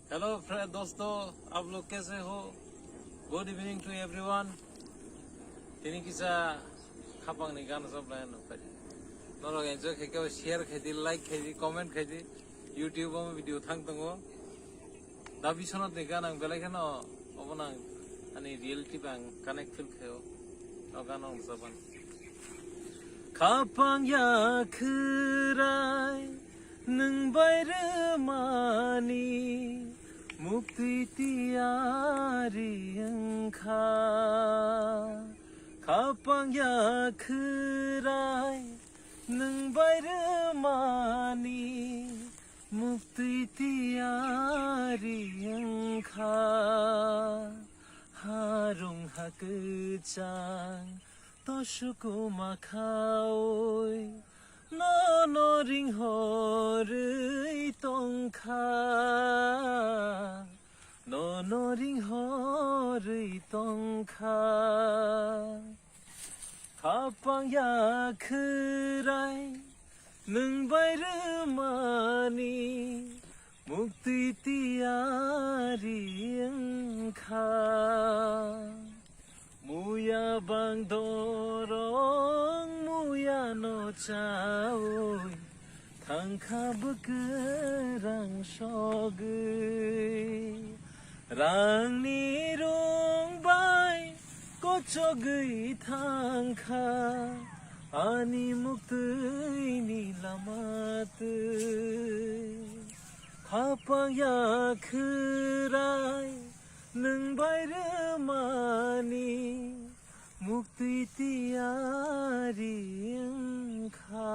Hello friend दोस्तों, आप लोग कैसे हो? Good evening to everyone. दिनै किसा खापां नि गान सब लायन फाय नरग एन्जॉय खेके शेयर खेदि लाइक खेदि कमेंट खेदि यूट्यूब में वीडियो थांग दंगो दा बिसनत नि गान आं बेलायखनो अबन आं आनि रियलिटी बां कानेक्ट फिल खेयो गान आं जाबान खापां याखराय नों बायरो मानि मुक्ति तियारि ओंखा खापां याखराय नों बायरो मानि मुक्ति तियारि ओंखा हारुं हाकचां तसुको माखाओय no ring hori tongkha no ring hori tongkha khapang yakrai nung bayre mani mukti tiari engkha muya bang dorong muya no chaoy thangkha bekerang sogei rangni rong bai kochogei thangkha ani muktei ni lamatei khapang yakrai nung bayre mani mukti tiari engkha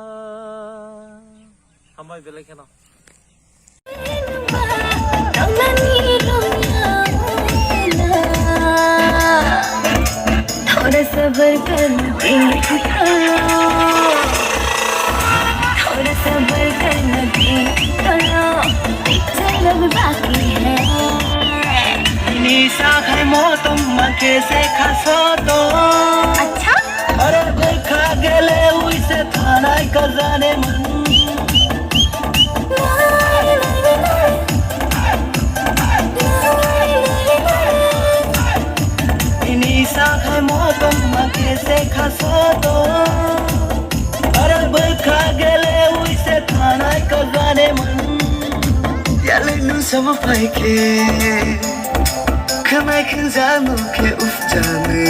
hamai belai kena थोड़ा सबर कर थोड़ा सबर करना चलब बाकी है निशा है मौतम कैसे खसो तो अच्छा अरे देखा गेले उइसे थाना कजाने मन निशा है मौतम कैसे खसो तो अरे देखा गेले उइसे थाना कजाने मन याले नु सब पाइके Kemai kenzamu ke ufjane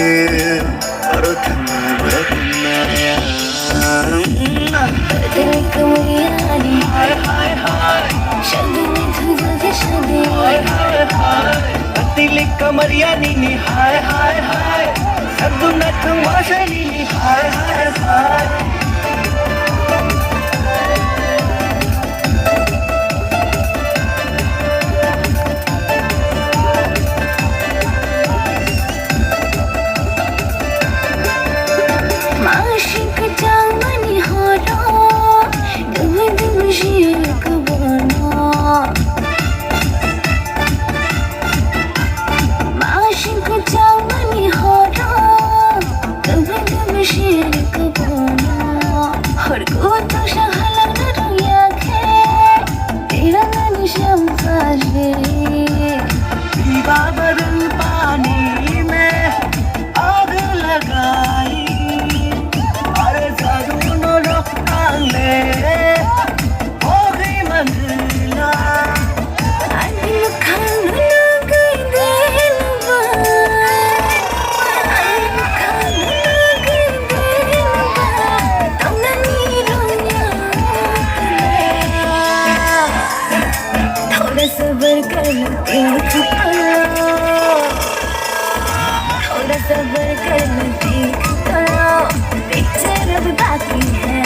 Baru tanah berkenaya दिल कमरियानी Hai hai hai शादी में तुझे के शादी Hai hai hai Dilik kamaria nini Hai hai hai Saduna kemasa nini Hai hai hai माशिक जामनी हो रो दुम दुम शिक बनो माशिक जामनी हो रो दुम दुम शिक बनो हर को तो शहला रुया के तेरा निशाम काजे बाबरन पानी में आग लगाई अरे जरूर रोकताले हो गई मंजिला आदि खाना गई देलवा आदि खाना गई देलवा तमनी रोया थोड़ा सबर कर देख थोड़ा सबर कर देख पिक्चर अब बाकी है